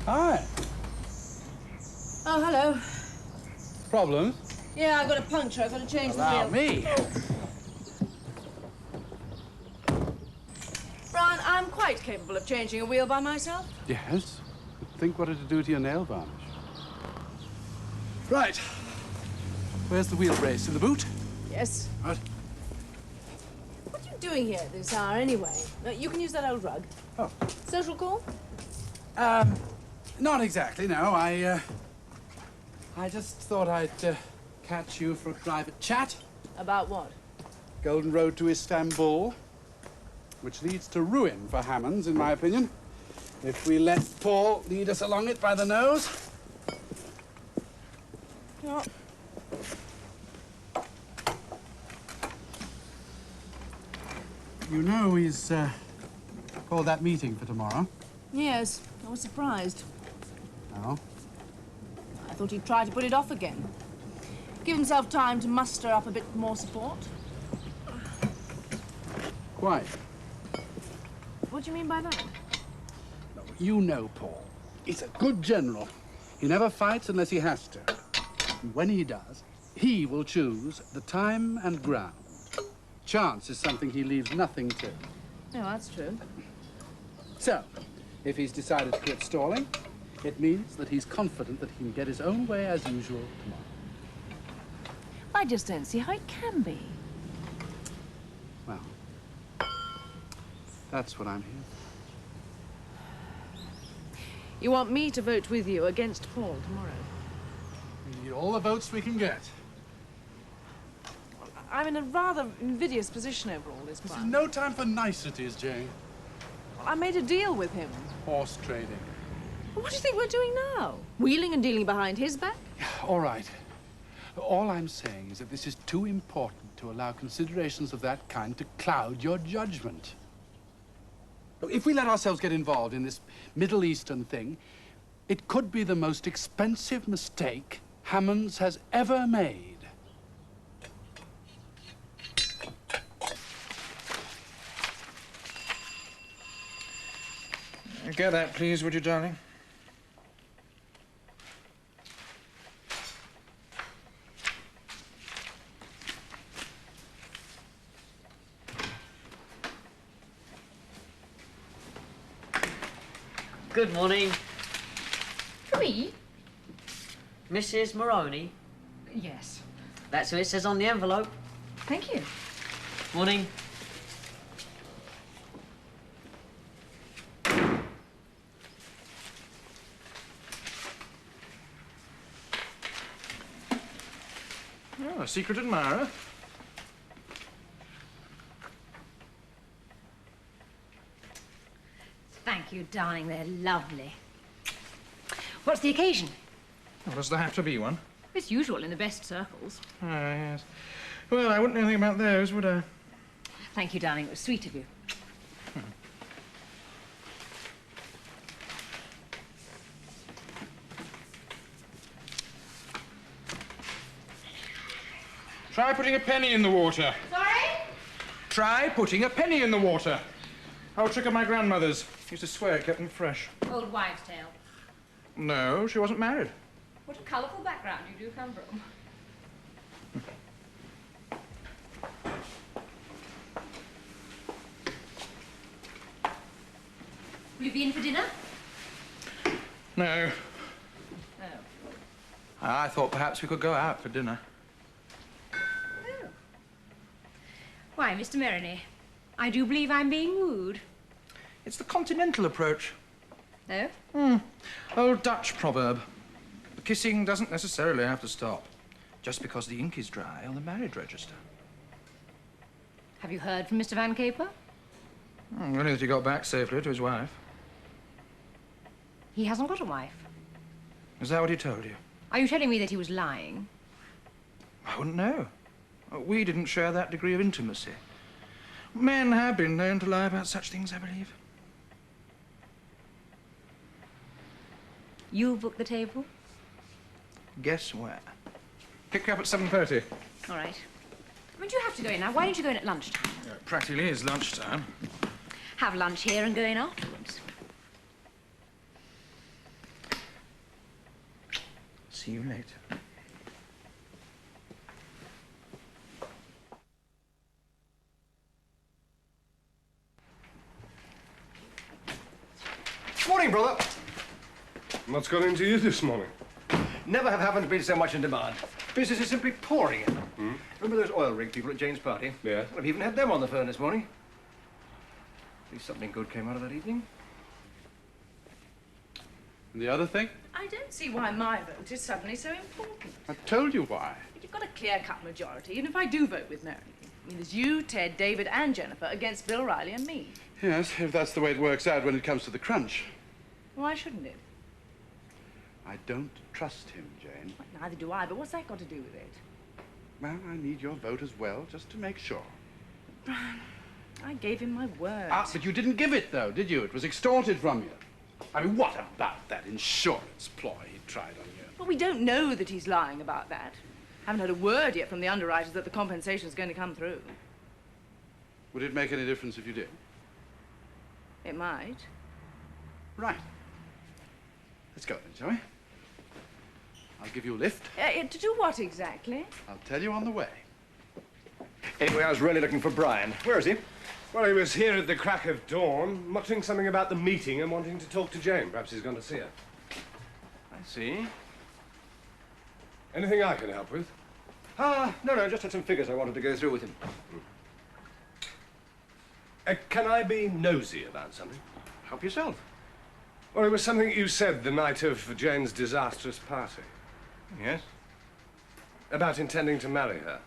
Hi. Oh, hello. Problems? Yeah, I've got a puncture. I've got to change the wheel. Allow me. Brian, I'm quite capable of changing a wheel by myself. Yes. Think what it'd do to your nail varnish. Right. Where's the wheel brace? In the boot? Yes. Right. What are you doing here at this hour, anyway? You can use that old rug. Oh. Social call? Not exactly, no. I just thought I'd catch you for a private chat. About what? Golden Road to Istanbul, which leads to ruin for Hammonds, in my opinion. If we let Paul lead us along it by the nose. Yeah. You know he's called that meeting for tomorrow. Yes, I was surprised. Oh? I thought he'd try to put it off again. Give himself time to muster up a bit more support. Quite. What do you mean by that? You know Paul. He's a good general. He never fights unless he has to. And when he does, he will choose the time and ground. Chance is something he leaves nothing to. No, that's true. So, if he's decided to quit stalling, it means that he's confident that he can get his own way as usual tomorrow. I just don't see how it can be. Well, that's what I'm here for. You want me to vote with you against Paul tomorrow? We need all the votes we can get. I'm in a rather invidious position over all this, This is Brian. no time for niceties, Jane. I made a deal with him. Horse trading. What do you think we're doing now? Wheeling and dealing behind his back? All right. All I'm saying is that this is too important to allow considerations of that kind to cloud your judgment. If we let ourselves get involved in this Middle Eastern thing, it could be the most expensive mistake Hammonds has ever made. Get that, please, would you, darling? Good morning. For me? Mrs. Maroney. Yes. That's who it says on the envelope. Thank you. Morning. Oh, a secret admirer. Thank you, darling. They're lovely. What's the occasion? Well, does there have to be one? It's usual in the best circles. Ah, yes. Well, I wouldn't know anything about those, would I? Thank you, darling. It was sweet of you. Try putting a penny in the water. Sorry? Try putting a penny in the water. Old trick of my grandmother's. Used to swear it kept them fresh. Old wives' tale. No, she wasn't married. What a colourful background you do come from. Will you be in for dinner? No. Oh. I thought perhaps we could go out for dinner. Oh. Why, Mr. Maroney, I do believe I'm being wooed. It's the continental approach. Oh? Old Dutch proverb. The kissing doesn't necessarily have to stop just because the ink is dry on the marriage register. Have you heard from Mr. Van Caper? Only that he got back safely to his wife. He hasn't got a wife. Is that what he told you? Are you telling me that he was lying? I wouldn't know. We didn't share that degree of intimacy. Men have been known to lie about such things, I believe. You'll book the table? Guess where? Pick you up at 7:30. All right. When do you have to go in now? Why don't you go in at lunchtime? It practically is lunchtime. Have lunch here and go in afterwards. See you later. Morning, brother. What's gone into you this morning? Never have happened to be so much in demand. Business is simply pouring in. Remember those oil rig people at Jane's party? Yeah. Well, I've even had them on the phone this morning. At least something good came out of that evening. And the other thing? I don't see why my vote is suddenly so important. I told you why. You've got a clear-cut majority, and if I do vote with Mary, I mean, there's you, Ted, David, and Jennifer against Bill Riley and me. Yes, if that's the way it works out when it comes to the crunch. Why shouldn't it? I don't trust him, Jane. Well, neither do I, but what's that got to do with it? Well, I need your vote as well, just to make sure. I gave him my word. Ah, but you didn't give it, though, did you? It was extorted from you. I mean, what about that insurance ploy he tried on you? Well, we don't know that he's lying about that. Haven't heard a word yet from the underwriters that the compensation is going to come through. Would it make any difference if you did? It might. Right. Let's go then, shall we? I'll give you a lift. To do what exactly? I'll tell you on the way. Anyway, I was really looking for Brian. Where is he? Well, he was here at the crack of dawn, muttering something about the meeting and wanting to talk to Jane. Perhaps he's gone to see her. I see. Anything I can help with? No, just had some figures I wanted to go through with him. Can I be nosy about something? Help yourself. Well, it was something you said the night of Jane's disastrous party. Yes? About intending to marry her.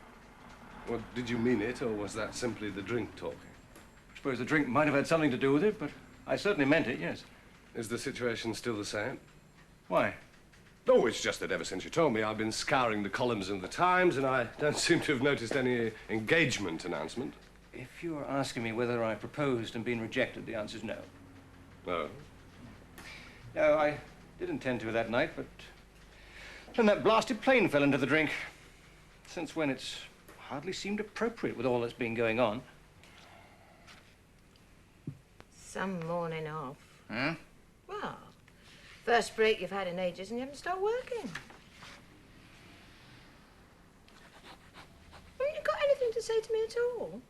Well, did you mean it, or was that simply the drink talking? I suppose the drink might have had something to do with it, but I certainly meant it, yes. Is the situation still the same? Why? Oh, it's just that ever since you told me, I've been scouring the columns in the Times, and I don't seem to have noticed any engagement announcement. If you are asking me whether I proposed and been rejected, the answer's no. No. No, I did intend to that night, but then that blasted plane fell into the drink. Since when it's hardly seemed appropriate with all that's been going on. Some morning off. Huh? Well, first break you've had in ages and you haven't started working. Haven't you got anything to say to me at all?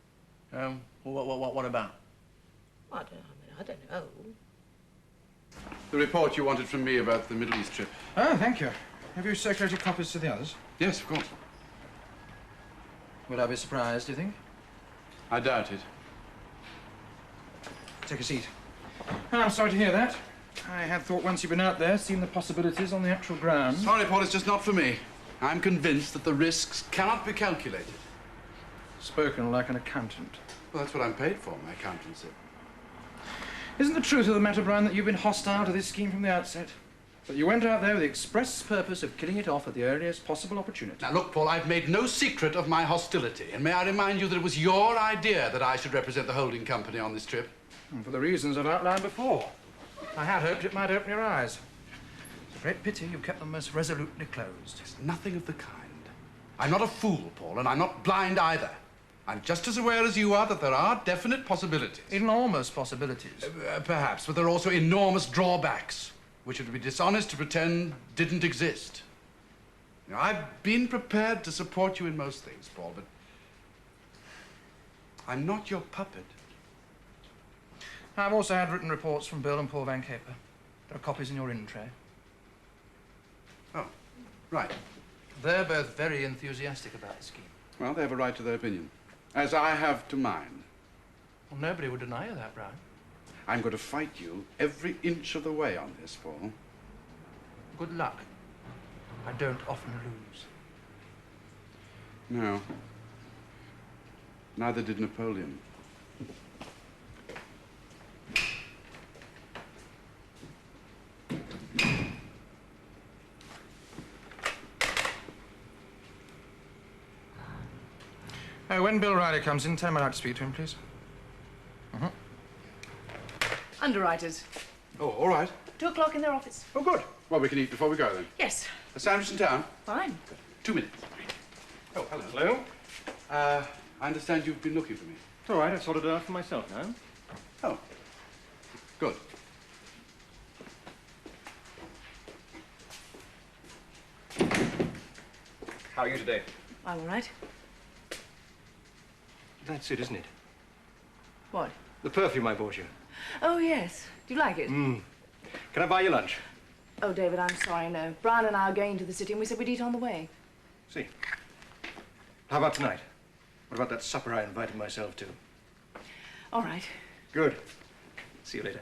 What about? I don't know. The report you wanted from me about the Middle East trip. Oh, thank you. Have you circulated copies to the others? Yes, of course. Would I be surprised, do you think? I doubt it. Take a seat. I'm sorry to hear that. I had thought once you'd been out there, seen the possibilities on the actual ground. Sorry, Paul, it's just not for me. I'm convinced that the risks cannot be calculated. Spoken like an accountant. Well, that's what I'm paid for, my accountancy. Isn't the truth of the matter, Brian, that you've been hostile to this scheme from the outset? That you went out there with the express purpose of killing it off at the earliest possible opportunity? Now, look, Paul, I've made no secret of my hostility. And may I remind you that it was your idea that I should represent the holding company on this trip? And for the reasons I've outlined before. I had hoped it might open your eyes. It's a great pity you kept them most resolutely closed. It's nothing of the kind. I'm not a fool, Paul, and I'm not blind either. I'm just as aware as you are that there are definite possibilities. Enormous possibilities. Perhaps, but there are also enormous drawbacks. which it would be dishonest to pretend didn't exist. Now, I've been prepared to support you in most things, Paul, but I'm not your puppet. I've also had written reports from Bill and Paul Van Caper. There are copies in your in tray. Oh, right. They're both very enthusiastic about the scheme. Well, they have a right to their opinion, as I have to mine. Well, nobody would deny you that, Brian. I'm going to fight you every inch of the way on this, Paul. Good luck. I don't often lose. No. Neither did Napoleon. When Bill Riley comes in, tell him I'd like to speak to him, please. Underwriters. Oh, all right. 2 o'clock in their office. Oh, good. Well, we can eat before we go, then. Yes. A sandwich in town? Fine. 2 minutes. Oh, hello. Hello? I understand you've been looking for me. It's all right, I've sorted it out for myself now. Oh, good. How are you today? I'm all right. That's it, isn't it? What? The perfume I bought you. Oh, yes. Do you like it? Can I buy you lunch? Oh, David, I'm sorry, no. Brian and I are going to the city, and we said we'd eat on the way. See. How about tonight? What about that supper I invited myself to? All right. Good. See you later.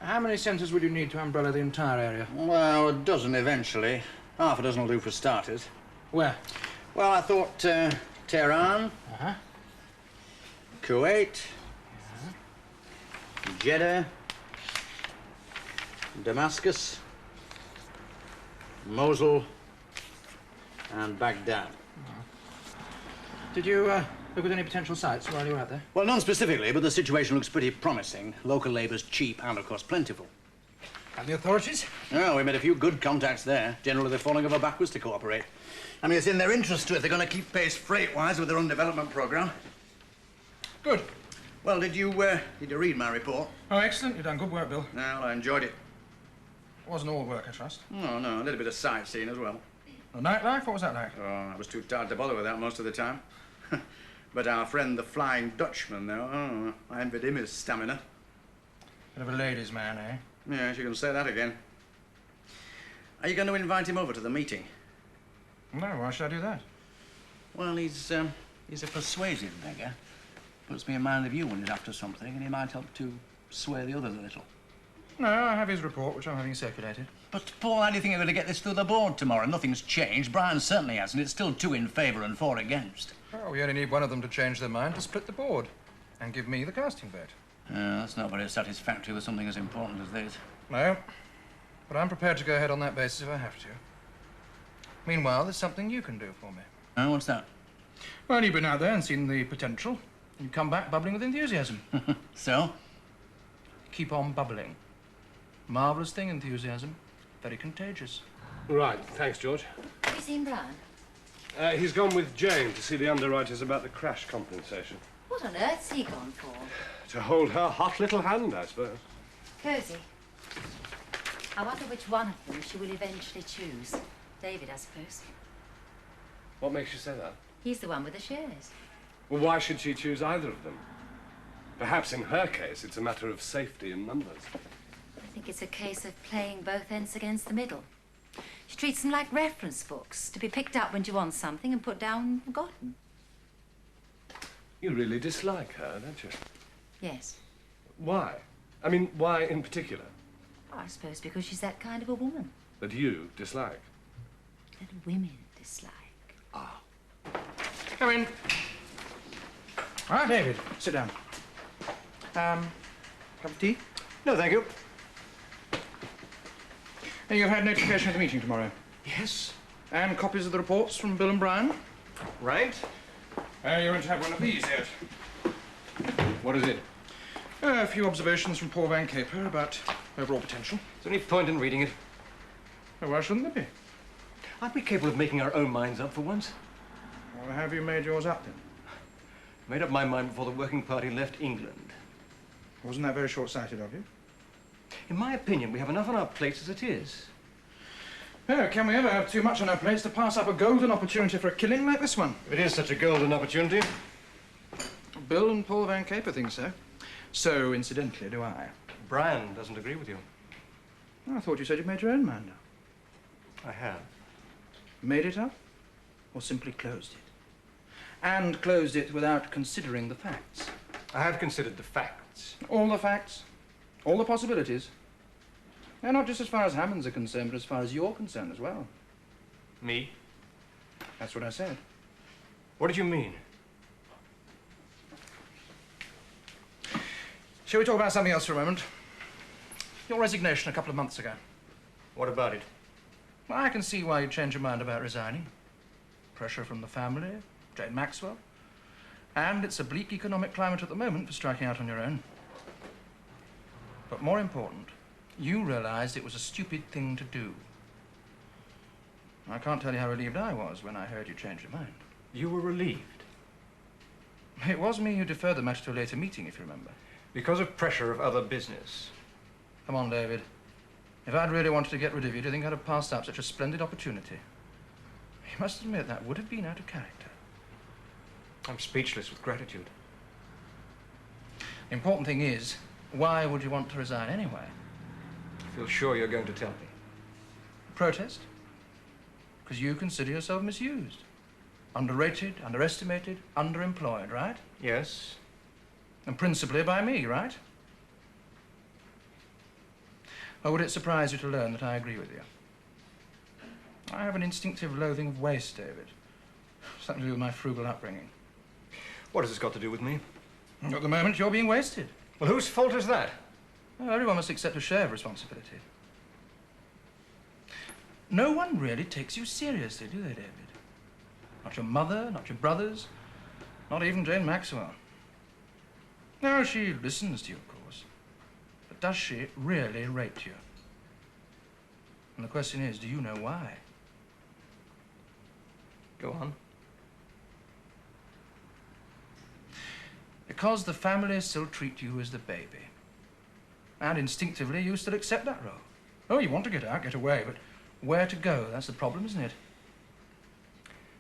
How many centres would you need to umbrella the entire area? Well, a dozen eventually. Half a dozen will do for starters. Where? Well, I thought Tehran, Kuwait, Jeddah, Damascus, Mosul, and Baghdad. Did you look at any potential sites while you were out there? Well, none specifically, but the situation looks pretty promising. Local labour's cheap and, of course, plentiful. And the authorities? Oh, we made a few good contacts there. Generally, they're falling over backwards to cooperate. I mean, it's in their interest to if they're going to keep pace freight-wise with their own development programme. Good. Well, did you read my report? Oh, excellent. You've done good work, Bill. Well, I enjoyed it. It wasn't all work, I trust. Oh, no, a little bit of sightseeing as well. The nightlife? What was that like? Oh, I was too tired to bother with that most of the time. But our friend, the Flying Dutchman, though, oh, I envied him his stamina. Bit of a ladies' man, eh? Yes, you can say that again. Are you going to invite him over to the meeting? No, why should I do that? Well, he's a persuasive beggar. Puts me in mind of you when he's after something, and he might help to sway the others a little. No, I have his report, which I'm having circulated. But, Paul, how do you think you're going to get this through the board tomorrow? Nothing's changed. Brian certainly hasn't. It's still 2 in favour and 4 against. Oh, we only need one of them to change their mind to split the board and give me the casting vote. That's not very satisfactory with something as important as this. No, but I'm prepared to go ahead on that basis if I have to. Meanwhile, there's something you can do for me. Oh, what's that? Well, you've been out there and seen the potential. You come back bubbling with enthusiasm. So? Keep on bubbling. Marvellous thing, enthusiasm. Very contagious. Right, thanks, George. Have you seen Brian? He's gone with Jane to see the underwriters about the crash compensation. What on earth's he gone for? To hold her hot little hand, I suppose. Cosy. I wonder which one of them she will eventually choose. David, I suppose. What makes you say that? He's the one with the shares. Well, why should she choose either of them? Perhaps in her case, it's a matter of safety in numbers. I think it's a case of playing both ends against the middle. She treats them like reference books, to be picked up when she wants something and put down and forgotten. You really dislike her, don't you? Yes. Why? I mean, why in particular? I suppose because she's that kind of a woman. That you dislike? That women dislike. Come in. All right, David, sit down. Cup of tea? No, thank you. And you've had notification of the meeting tomorrow? Yes. And copies of the reports from Bill and Brian? Right. You won't have one of these yet. What is it? A few observations from Paul Van Caper about overall potential. Is there any point in reading it? Oh, why shouldn't there be? Aren't we capable of making our own minds up for once? Well, have you made yours up, then? Made up my mind before the working party left England. Wasn't that very short-sighted of you? In my opinion, we have enough on our plates as it is. Oh, can we ever have too much on our plates to pass up a golden opportunity for a killing like this one? If it is such a golden opportunity. Bill and Paul Van Caper think so. So, incidentally, do I. Brian doesn't agree with you. Oh, I thought you said you'd made your own mind up. I have. Made it up? Or simply closed it? And closed it without considering the facts? I have considered the facts. All the facts? All the possibilities? And not just as far as Hammonds are concerned, but as far as you're concerned as well. Me? That's what I said. What did you mean? Shall we talk about something else for a moment? Your resignation a couple of months ago. What about it? Well, I can see why you'd change your mind about resigning. Pressure from the family, Jane Maxwell. And it's a bleak economic climate at the moment for striking out on your own. But more important, you realized it was a stupid thing to do. I can't tell you how relieved I was when I heard you change your mind. You were relieved? It was me who deferred the matter to a later meeting, if you remember. Because of pressure of other business. Come on, David. If I'd really wanted to get rid of you, do you think I'd have passed up such a splendid opportunity? You must admit that would have been out of character. I'm speechless with gratitude. The important thing is, why would you want to resign anyway? I feel sure you're going to tell me. Protest? Because you consider yourself misused. Underrated, underestimated, underemployed, right? Yes. And principally by me, right? Or would it surprise you to learn that I agree with you? I have an instinctive loathing of waste, David. Something to do with my frugal upbringing. What has this got to do with me? At the moment, you're being wasted. Well, whose fault is that? Well, everyone must accept a share of responsibility. No one really takes you seriously, do they, David? Not your mother, not your brothers, not even Jane Maxwell. No, she listens to you, of course. But does she really rate you? And the question is, do you know why? Go on. Because the family still treat you as the baby. And instinctively, you still accept that role. Oh, you want to get out, get away, but where to go? That's the problem, isn't it?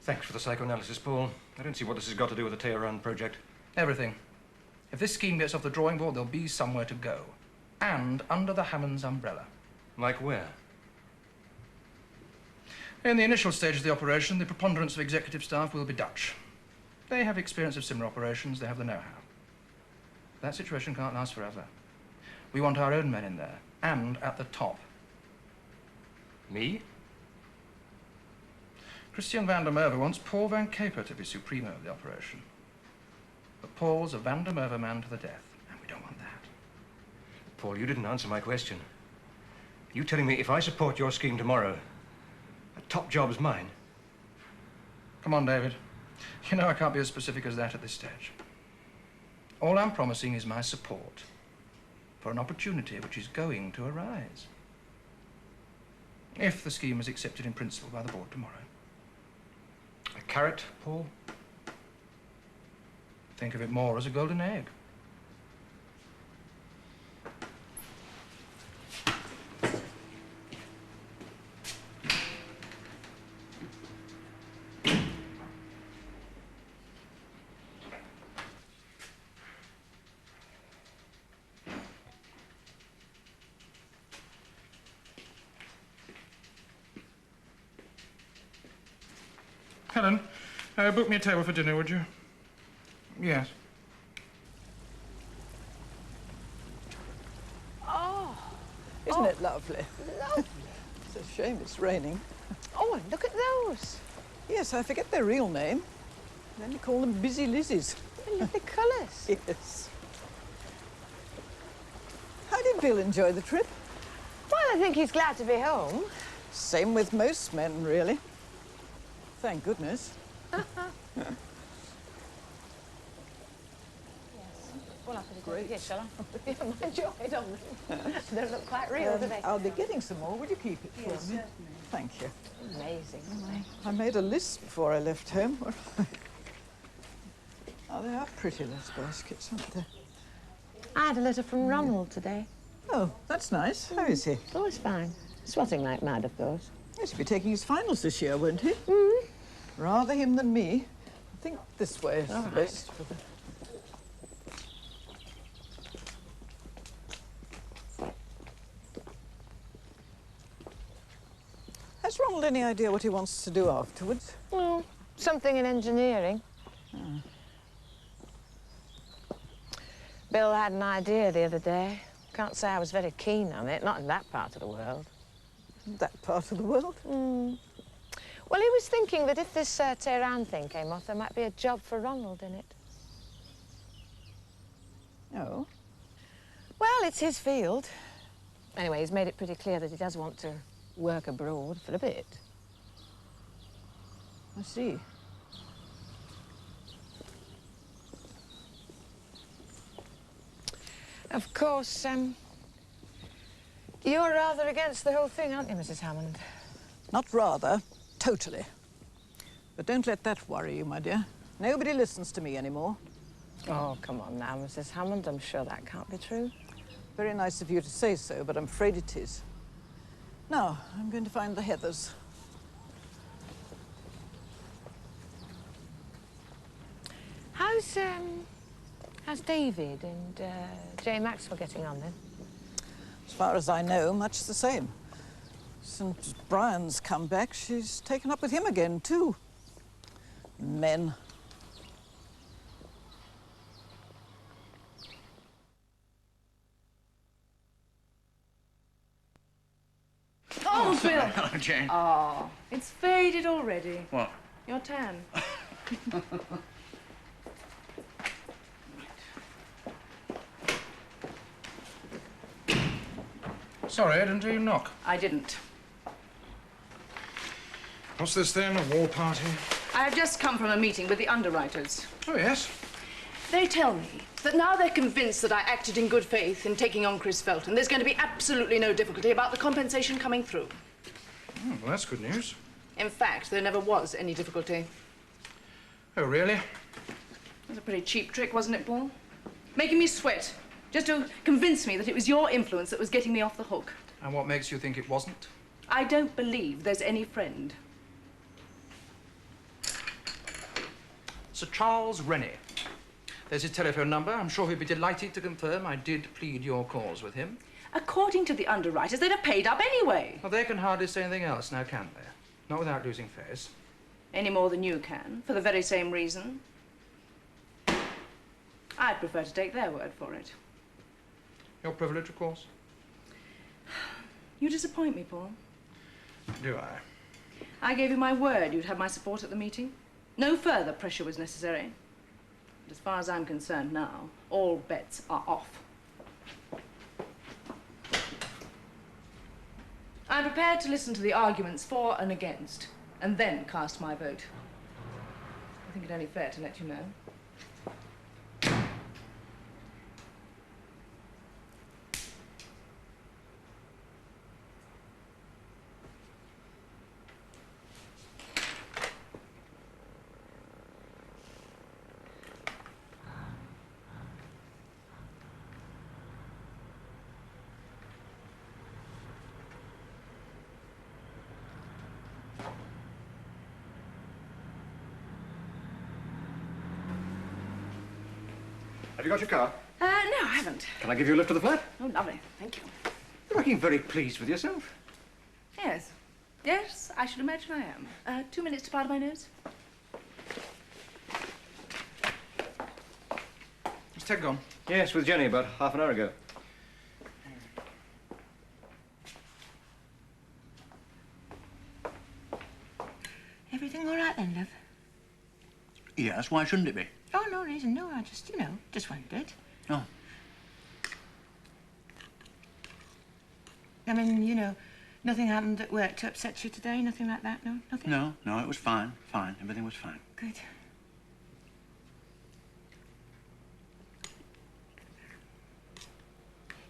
Thanks for the psychoanalysis, Paul. I don't see what this has got to do with the Tehran project. Everything. If this scheme gets off the drawing board, there'll be somewhere to go. And under the Hammonds' umbrella. Like where? In the initial stage of the operation, the preponderance of executive staff will be Dutch. They have experience of similar operations, they have the know-how. That situation can't last forever. We want our own men in there, and at the top. Me? Christian van der Merwe wants Paul Van Caper to be supremo of the operation. But Paul's a Van der Merwe man to the death, and we don't want that. Paul, you didn't answer my question. You telling me if I support your scheme tomorrow, a top job's mine? Come on, David. You know I can't be as specific as that at this stage. All I'm promising is my support for an opportunity which is going to arise. If the scheme is accepted in principle by the board tomorrow. A carrot, Paul? Think of it more as a golden egg. Helen, book me a table for dinner, would you? Yes. Oh, isn't it lovely? Lovely. It's a shame it's raining. Oh, and look at those. Yes, I forget their real name. Then you call them busy Lizzies. The lovely colours. Yes. How did Bill enjoy the trip? Well, I think he's glad to be home. Same with most men, really. Thank goodness. Well, I could have here, shall I? Yeah, mind your head on them. They don't look quite real, do they? I'll be getting some more. Will you keep it for me? Certainly. Thank you. Amazing, aren't they? I made a list before I left home. they are pretty, those baskets, aren't they? I had a letter from Ronald today. Oh, that's nice. How is he? Oh, it's fine. Swatting like mad, of course. Yes, he'll be taking his finals this year, won't he? Rather him than me. I think this way is the best for the... Has Ronald any idea what he wants to do afterwards? Well, something in engineering. Bill had an idea the other day. Can't say I was very keen on it, not in that part of the world. That part of the world? Well, he was thinking that if this Tehran thing came off, there might be a job for Ronald in it. Oh? Well, it's his field. Anyway, he's made it pretty clear that he does want to work abroad for a bit. I see. Of course, you're rather against the whole thing, aren't you, Mrs. Hammond? Not rather, totally. But don't let that worry you, my dear. Nobody listens to me anymore. Oh, come on now, Mrs. Hammond. I'm sure that can't be true. Very nice of you to say so, but I'm afraid it is. Now, I'm going to find the Heathers. How's David and Jay Maxwell getting on, then? As far as I know, much the same. Since Brian's come back, she's taken up with him again, too. Men. Oh, Bill! Hello, Jane. Oh, it's faded already. What? Your tan. Sorry, I didn't hear you knock. I didn't. What's this then, a war party? I have just come from a meeting with the underwriters. Oh, yes? They tell me that now they're convinced that I acted in good faith in taking on Chris Felton, there's going to be absolutely no difficulty about the compensation coming through. Oh, well, that's good news. In fact, there never was any difficulty. Oh, really? It was a pretty cheap trick, wasn't it, Paul? Making me sweat, just to convince me that it was your influence that was getting me off the hook. And what makes you think it wasn't? I don't believe there's any friend. Sir Charles Rennie. There's his telephone number. I'm sure he'd be delighted to confirm I did plead your cause with him. According to the underwriters, they'd have paid up anyway. Well, they can hardly say anything else now, can they? Not without losing face. Any more than you can, for the very same reason. I'd prefer to take their word for it. Your privilege, of course. You disappoint me, Paul. Do I? I gave you my word you'd have my support at the meeting. No further pressure was necessary. But as far as I'm concerned now, all bets are off. I'm prepared to listen to the arguments for and against, and then cast my vote. I think it only fair to let you know. Have you got your car? No, I haven't. Can I give you a lift to the flat? Oh, lovely. Thank you. You're looking very pleased with yourself. Yes. Yes, I should imagine I am. 2 minutes to powder my nose. Is Ted gone? Yes, with Jenny about half an hour ago. Everything all right then, love? Yes, why shouldn't it be? Oh, no reason, no. I just, just wondered. Oh. I mean, nothing happened at work to upset you today? Nothing like that? No? Nothing? No, it was fine. Fine. Everything was fine. Good.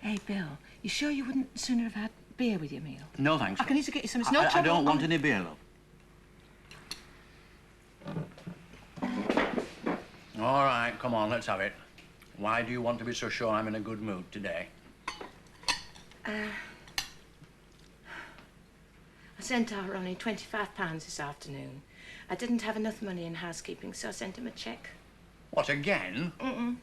Hey, Bill, you sure you wouldn't sooner have had beer with your meal? No, thanks. I can easily get you some. It's no trouble. I don't want any beer, love. All right. Right, come on, let's have it. Why do you want to be so sure I'm in a good mood today? I sent our Ronnie £25 this afternoon. I didn't have enough money in housekeeping, so I sent him a cheque. What, again? Mm-mm.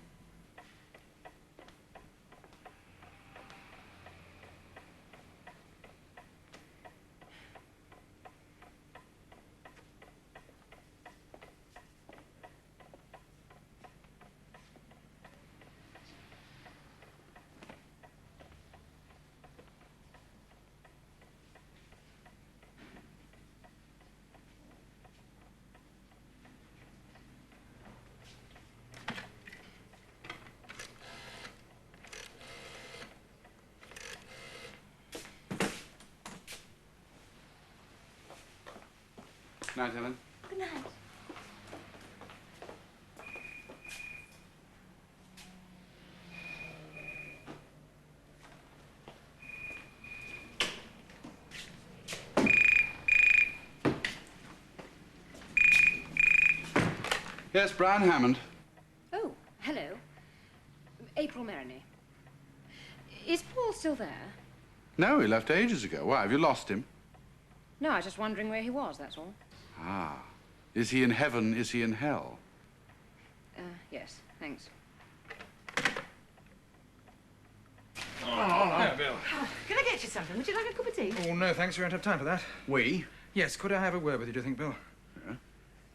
Night, Helen. Good night. Yes, Brian Hammond. Oh, hello. April Maroney. Is Paul still there? No, he left ages ago. Why, have you lost him? No, I was just wondering where he was, that's all. Ah. Is he in heaven? Is he in hell? Yes, thanks. Oh, Bill. Can I get you something? Would you like a cup of tea? Oh, no, thanks. We won't have time for that. We? Yes, could I have a word with you, do you think, Bill? Yeah.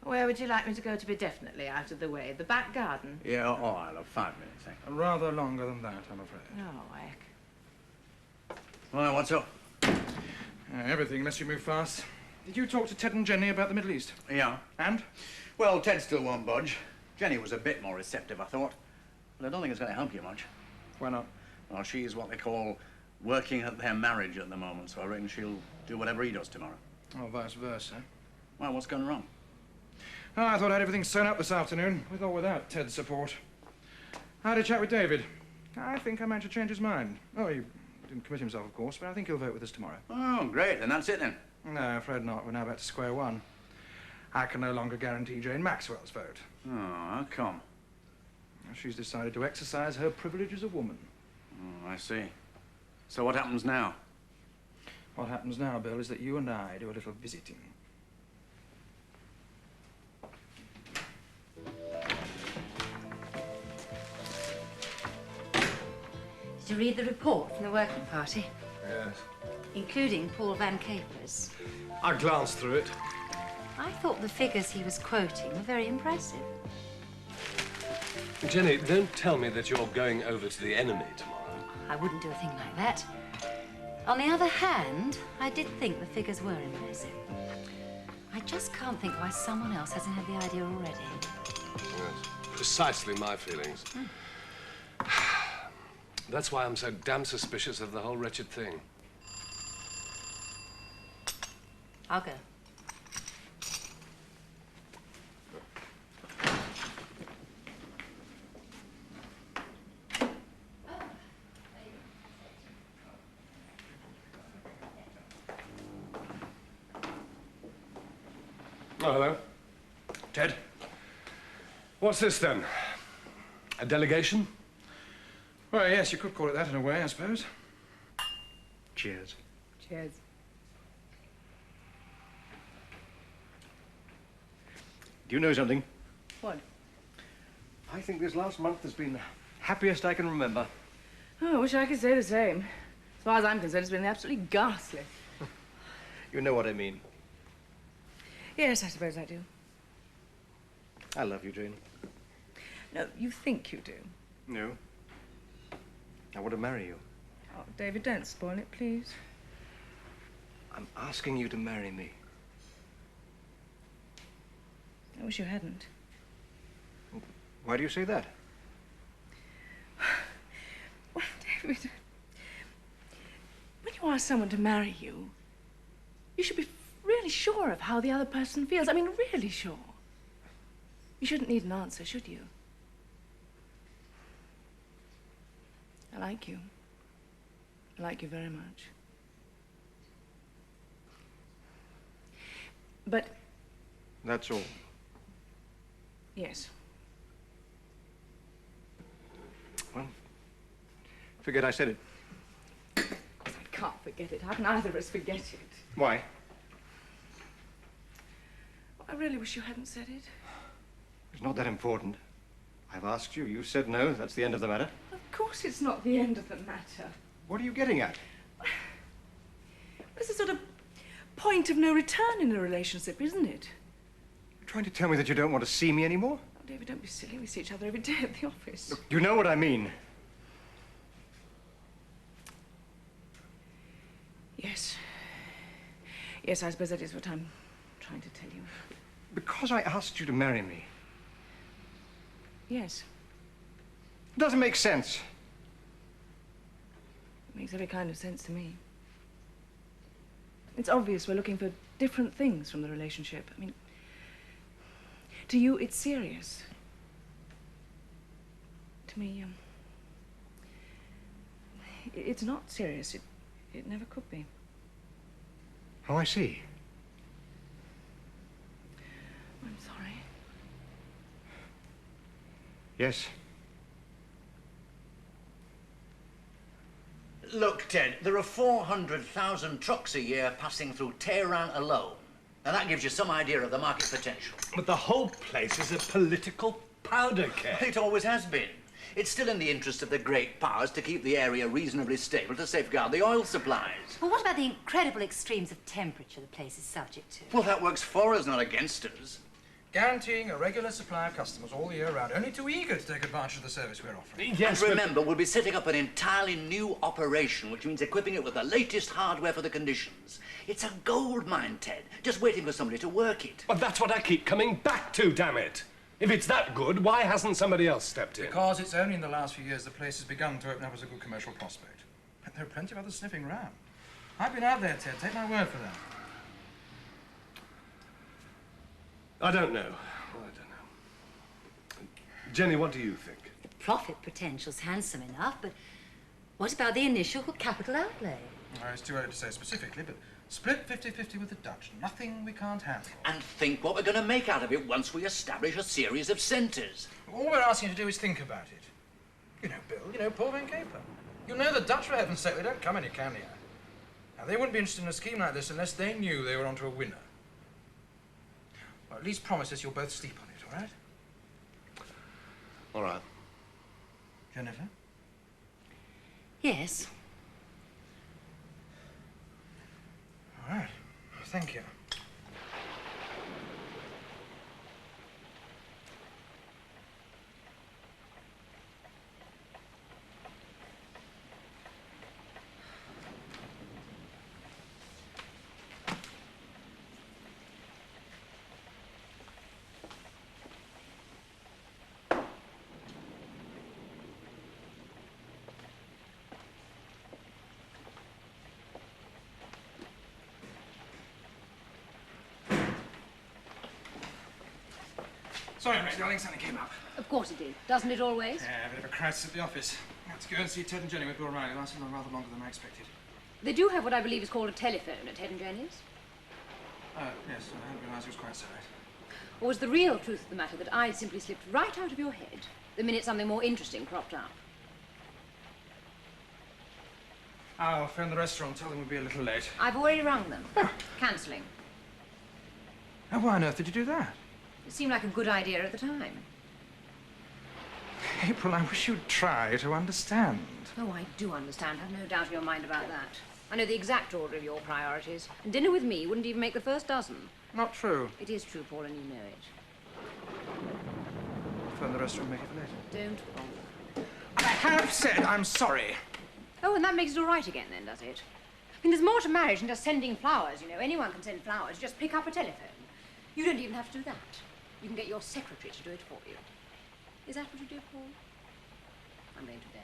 Where would you like me to go to be definitely out of the way? The back garden? Yeah, oh, I'll have 5 minutes, thank you. Rather longer than that, I'm afraid. Oh, Eck. Well, what's up? Everything, unless you move fast. Did you talk to Ted and Jenny about the Middle East? Yeah. And? Well, Ted still won't budge. Jenny was a bit more receptive, I thought. But I don't think it's going to help you much. Why not? Well, she's what they call working at their marriage at the moment, so I reckon she'll do whatever he does tomorrow. Oh, vice versa. Well, what's going wrong? Oh, I thought I had everything sewn up this afternoon, with or without Ted's support. I had a chat with David. I think I managed to change his mind. Oh, he didn't commit himself, of course, but I think he'll vote with us tomorrow. Oh, great. Then that's it, then. No, afraid not. We're now back to square one. I can no longer guarantee Jane Maxwell's vote. Oh, how come? She's decided to exercise her privilege as a woman. Oh, I see. So what happens now? What happens now, Bill, is that you and I do a little visiting. Did you read the report from the working party? Yes. Including Paul Van Capers. I glanced through it. I thought the figures he was quoting were very impressive. Jenny, don't tell me that you're going over to the enemy tomorrow. I wouldn't do a thing like that. On the other hand, I did think the figures were impressive. I just can't think why someone else hasn't had the idea already. Yes, precisely my feelings. That's why I'm so damn suspicious of the whole wretched thing. I'll go. Oh, hello. Ted? What's this, then? A delegation? Well, yes, you could call it that in a way, I suppose. Cheers. Cheers. Do you know something? What? I think this last month has been the happiest I can remember. Oh, I wish I could say the same. As far as I'm concerned, it's been absolutely ghastly. You know what I mean. Yes, I suppose I do. I love you, Jane. No, you think you do. No. I want to marry you. Oh, David, don't spoil it, please. I'm asking you to marry me. I wish you hadn't. Why do you say that? Well, David, when you ask someone to marry you, you should be really sure of how the other person feels. I mean, really sure. You shouldn't need an answer, should you? I like you. I like you very much. But... That's all. Yes. Forget I said it. I can't forget it. How can either of us forget it? Why? I really wish you hadn't said it. It's not that important. I've asked you. You said no. That's the end of the matter. Of course it's not the end of the matter. What are you getting at? It's a sort of point of no return in a relationship, isn't it? You're trying to tell me that you don't want to see me anymore? Oh, David, don't be silly. We see each other every day at the office. Look, you know what I mean. Yes. Yes, I suppose that is what I'm trying to tell you. Because I asked you to marry me. Yes. It doesn't make sense. It makes every kind of sense to me. It's obvious we're looking for different things from the relationship. I mean, to you, it's serious. To me, it's not serious. It never could be. Oh, I see. I'm sorry. Yes. Look, Ted, there are 400,000 trucks a year passing through Tehran alone. And that gives you some idea of the market potential. But the whole place is a political powder keg. It always has been. It's still in the interest of the great powers to keep the area reasonably stable to safeguard the oil supplies. Well, what about the incredible extremes of temperature the place is subject to? Well, that works for us, not against us. Guaranteeing a regular supply of customers all year round, only too eager to take advantage of the service we're offering. Yes, and remember, we'll be setting up an entirely new operation, which means equipping it with the latest hardware for the conditions. It's a gold mine, Ted, just waiting for somebody to work it. But that's what I keep coming back to, damn it. If it's that good, why hasn't somebody else stepped in? Because it's only in the last few years the place has begun to open up as a good commercial prospect. But there are plenty of others sniffing around. I've been out there, Ted. Take my word for that. I don't know. Jenny, what do you think? The profit potential's handsome enough, but what about the initial capital outlay? Well, it's too early to say specifically, but split 50-50 with the Dutch. Nothing we can't handle. And think what we're going to make out of it once we establish a series of centres. All we're asking you to do is think about it. You know Bill, you know Paul Van Caper. You know the Dutch, for heaven's sake. They don't come any cannier. Now, they wouldn't be interested in a scheme like this unless they knew they were onto a winner. Well, at least promise us you'll both sleep on it, all right? All right. Jennifer? Yes. All right. Thank you. Sorry, mate, darling, something came up. Of course it did. Doesn't it always? Yeah, a bit of a crisis at the office. I had to go and see Ted and Jenny with Bill Riley. It lasted rather longer than I expected. They do have what I believe is called a telephone at Ted and Jenny's. Oh, yes, I hadn't realised it was quite so late. Or was the real truth of the matter that I'd simply slipped right out of your head the minute something more interesting cropped up? I'll phone the restaurant, tell them we'll be a little late. I've already rung them. Cancelling. Oh, why on earth did you do that? It seemed like a good idea at the time. April, I wish you'd try to understand. Oh, I do understand. Have no doubt in your mind about that. I know the exact order of your priorities. And dinner with me wouldn't even make the first dozen. Not true. It is true, Paul, and you know it. Phone the restaurant, make it for later. Don't bother. I have said I'm sorry. Oh, and that makes it all right again, then, does it? I mean, there's more to marriage than just sending flowers, you know. Anyone can send flowers. Just pick up a telephone. You don't even have to do that. You can get your secretary to do it for you. Is that what you do, Paul? I'm going to bed.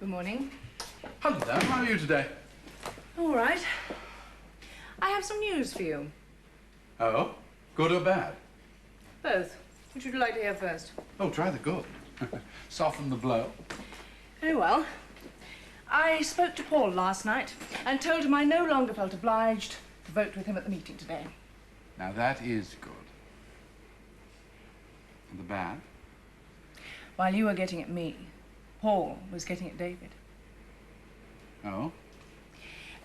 Good morning. Hello there. How are you today? All right. I have some news for you. Oh? Good or bad? Both. Which would you like to hear first? Oh, try the good. Soften the blow. Very well. I spoke to Paul last night and told him I no longer felt obliged to vote with him at the meeting today. Now, that is good. And the bad? While you were getting at me, Paul was getting at David. Oh?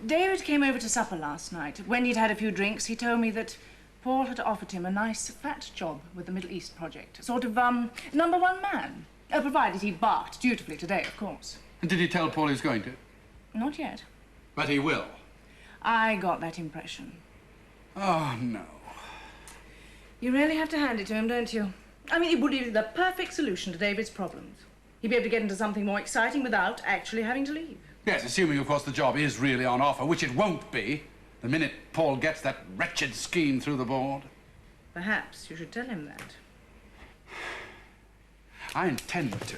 David came over to supper last night. When he'd had a few drinks, he told me that Paul had offered him a nice fat job with the Middle East project. A sort of, #1 man. Provided he barked dutifully today, of course. And did he tell Paul he's going to? Not yet. But he will. I got that impression. Oh, no. You really have to hand it to him, don't you? I mean, it would be the perfect solution to David's problems. He'd be able to get into something more exciting without actually having to leave. Yes, assuming, of course, the job is really on offer, which it won't be the minute Paul gets that wretched scheme through the board. Perhaps you should tell him that. I intend to.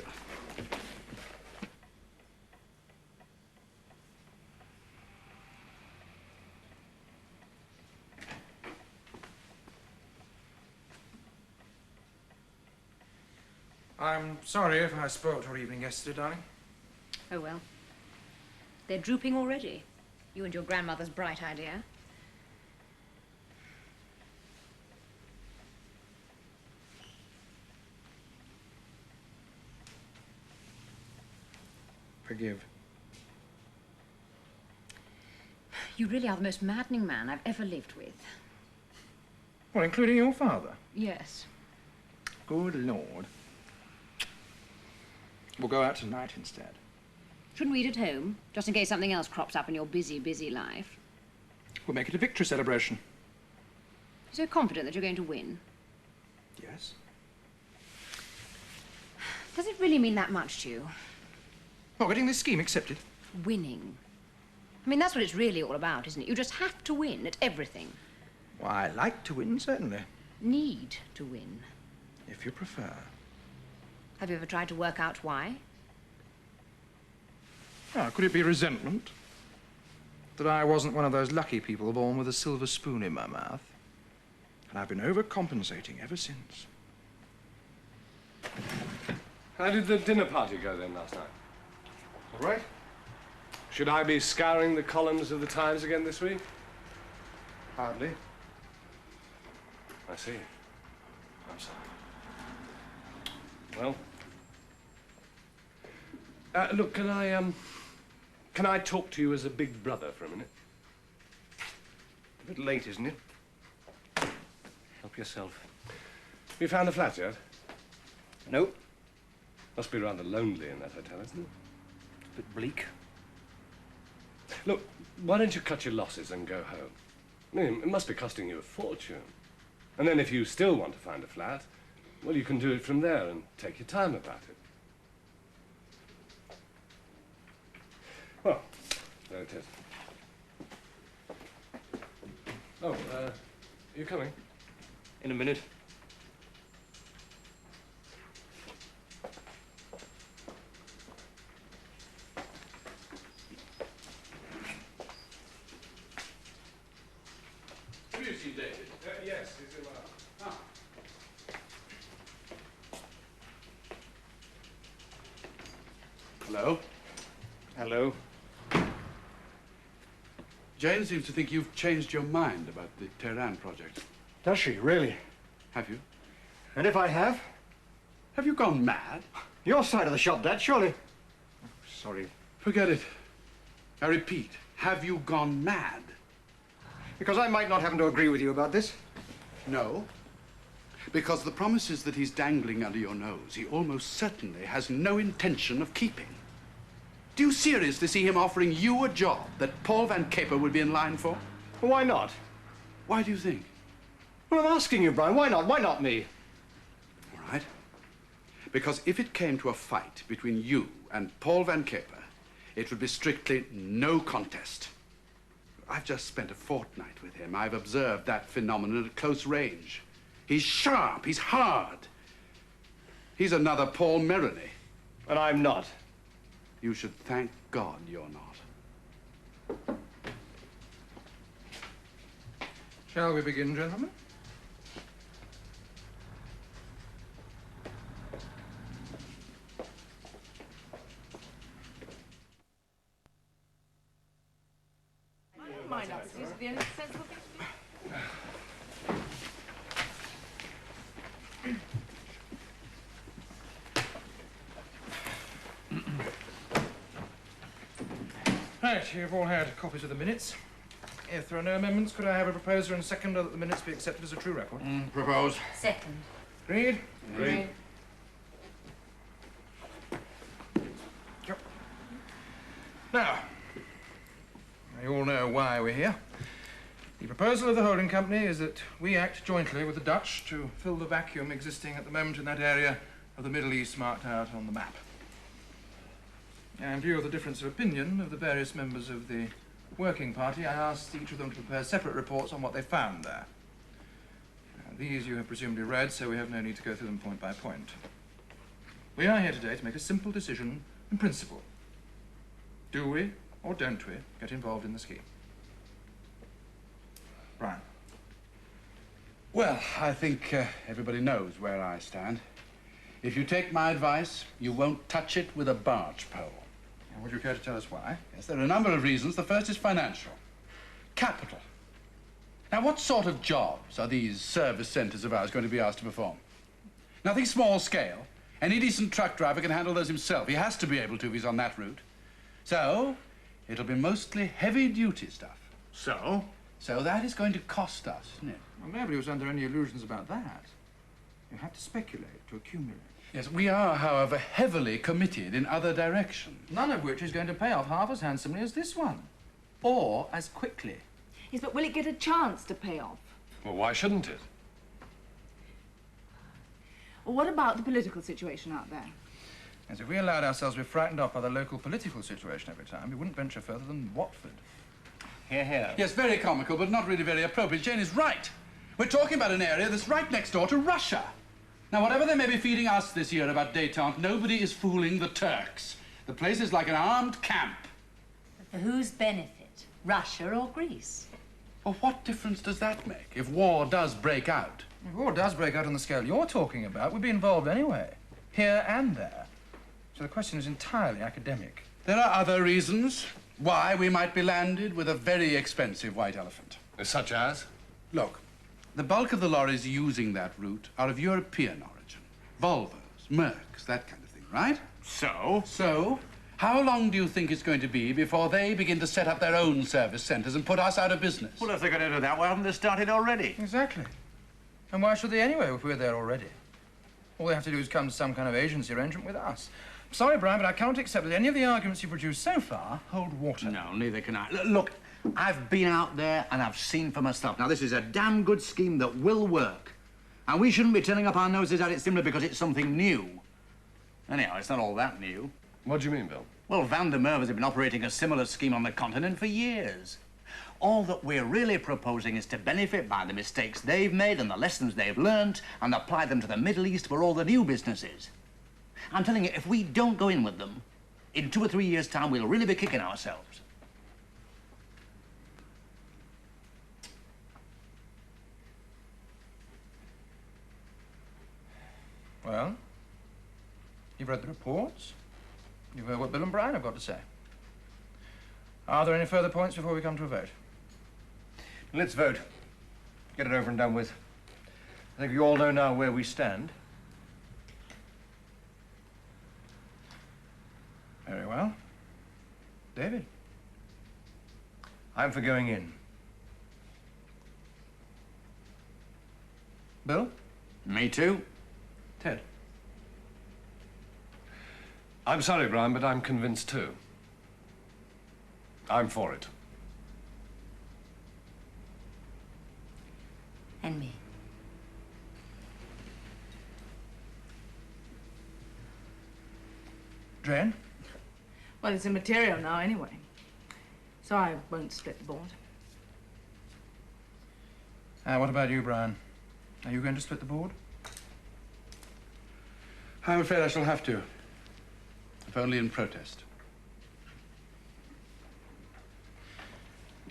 I'm sorry if I spoilt your evening yesterday, darling. Oh, well. They're drooping already. You and your grandmother's bright idea. Forgive. You really are the most maddening man I've ever lived with. Well, including your father? Yes. Good Lord. We'll go out tonight instead. Shouldn't we eat at home, just in case something else crops up in your busy, busy life? We'll make it a victory celebration. You're so confident that you're going to win. Yes. Does it really mean that much to you? Well, getting this scheme accepted. Winning. I mean, that's what it's really all about, isn't it? You just have to win at everything. Well, I like to win, certainly. Need to win. If you prefer. Have you ever tried to work out why? Oh, could it be resentment? That I wasn't one of those lucky people born with a silver spoon in my mouth? And I've been overcompensating ever since. How did the dinner party go then last night? All right. Should I be scouring the columns of the Times again this week? Hardly. I see. I'm sorry. Well, look, can I talk to you as a big brother for a minute? A bit late, isn't it? Help yourself. Have you found a flat yet? No. Must be rather lonely in that hotel, isn't it? A bit bleak. Look, why don't you cut your losses and go home? I mean, it must be costing you a fortune. And then if you still want to find a flat, well, you can do it from there and take your time about it. Well, there it is. Oh, are you coming? In a minute. Have you seen David? Yes, he's in my house. Ah. Hello? Hello. Jane seems to think you've changed your mind about the Tehran project. Does she, really? Have you? And if I have? Have you gone mad? Your side of the shop, Dad, surely. Oh, sorry. Forget it. I repeat, have you gone mad? Because I might not happen to agree with you about this. No. Because the promises that he's dangling under your nose, he almost certainly has no intention of keeping. Do you seriously see him offering you a job that Paul Van Caper would be in line for? Well, why not? Why do you think? Well, I'm asking you, Brian. Why not? Why not me? All right. Because if it came to a fight between you and Paul Van Caper, it would be strictly no contest. I've just spent a fortnight with him. I've observed that phenomenon at close range. He's sharp. He's hard. He's another Paul Merony. And I'm not. You should thank God you're not. Shall we begin, gentlemen? Mind us, is it the only sensible thing to do? Right, you've all had copies of the minutes. If there are no amendments, could I have a proposer and seconder that the minutes be accepted as a true record? Propose. Second. Agreed? Agreed. Yep. Now, you all know why we're here. The proposal of the holding company is that we act jointly with the Dutch to fill the vacuum existing at the moment in that area of the Middle East marked out on the map. In view of the difference of opinion of the various members of the working party, I asked each of them to prepare separate reports on what they found there. These you have presumably read, so we have no need to go through them point by point. We are here today to make a simple decision in principle. Do we, or don't we, get involved in the scheme? Brian. Well, I think everybody knows where I stand. If you take my advice, you won't touch it with a barge pole. And would you care to tell us why? Yes, there are a number of reasons. The first is financial. Capital. Now, what sort of jobs are these service centres of ours going to be asked to perform? Nothing small scale. Any decent truck driver can handle those himself. He has to be able to if he's on that route. So, it'll be mostly heavy-duty stuff. So? So that is going to cost us, isn't it? Well, nobody was under any illusions about that. You have to speculate to accumulate. Yes, we are, however, heavily committed in other directions. None of which is going to pay off half as handsomely as this one. Or as quickly. Yes, but will it get a chance to pay off? Well, why shouldn't it? Or what about the political situation out there? As if we allowed ourselves to be frightened off by the local political situation every time, we wouldn't venture further than Watford. Hear, hear. Yes, very comical, but not really very appropriate. Jane is right. We're talking about an area that's right next door to Russia. Now, whatever they may be feeding us this year about détente, nobody is fooling the Turks. The place is like an armed camp. But for whose benefit? Russia or Greece? Well, what difference does that make if war does break out? If war does break out on the scale you're talking about, we'd be involved anyway, here and there. So the question is entirely academic. There are other reasons why we might be landed with a very expensive white elephant. Such as? Look, the bulk of the lorries using that route are of European origin. Volvos, Mercs, that kind of thing, right? So? So, how long do you think it's going to be before they begin to set up their own service centres and put us out of business? Well, if they're going to do that, why haven't they started already? Exactly. And why should they anyway if we're there already? All they have to do is come to some kind of agency arrangement with us. I'm sorry, Brian, but I cannot accept that any of the arguments you've produced so far hold water. No, neither can I. Look, I've been out there and I've seen for myself. Now, this is a damn good scheme that will work. And we shouldn't be turning up our noses at it simply because it's something new. Anyhow, it's not all that new. What do you mean, Bill? Well, Van der Merwe has been operating a similar scheme on the continent for years. All that we're really proposing is to benefit by the mistakes they've made and the lessons they've learned and apply them to the Middle East where all the new business is. I'm telling you, if we don't go in with them, in 2 or 3 years' time, we'll really be kicking ourselves. Well, you've read the reports. You've heard what Bill and Brian have got to say. Are there any further points before we come to a vote? Let's vote. Get it over and done with. I think you all know now where we stand. Very well. David? I'm for going in. Bill? Me too. Ted? I'm sorry, Brian, but I'm convinced too. I'm for it. And me. Jane? Well, it's immaterial now anyway. So I won't split the board. What about you, Brian? Are you going to split the board? I'm afraid I shall have to, if only in protest.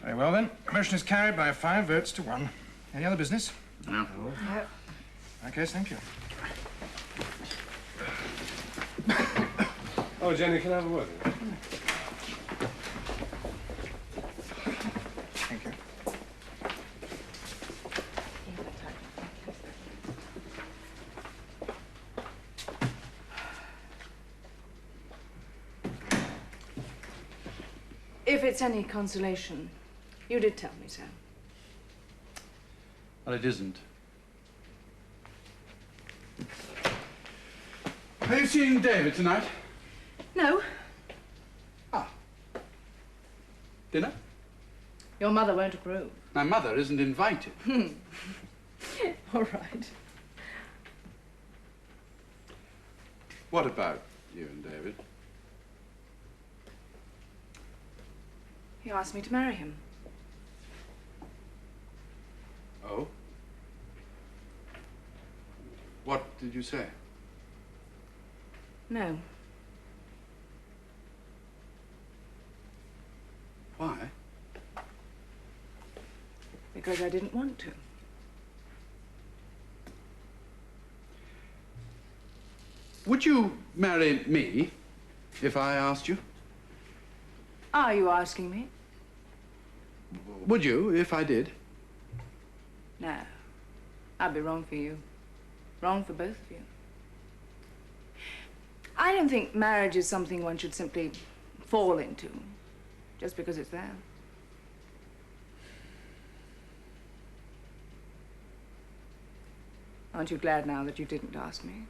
Very well, then. Motion is carried by 5 votes to 1. Any other business? No. No. Okay, thank you. Oh, Jenny, can I have a word? Thank you. If it's any consolation, you did tell me so. Well, it isn't. Are you seeing David tonight? No. Ah. Dinner? Your mother won't approve. My mother isn't invited. All right. What about you and David? He asked me to marry him. Oh? What did you say? No. Why? Because I didn't want to. Would you marry me if I asked you? Are you asking me? Would you if I did? No. I'd be wrong for you. Wrong for both of you. I don't think marriage is something one should simply fall into, just because it's there. Aren't you glad now that you didn't ask me?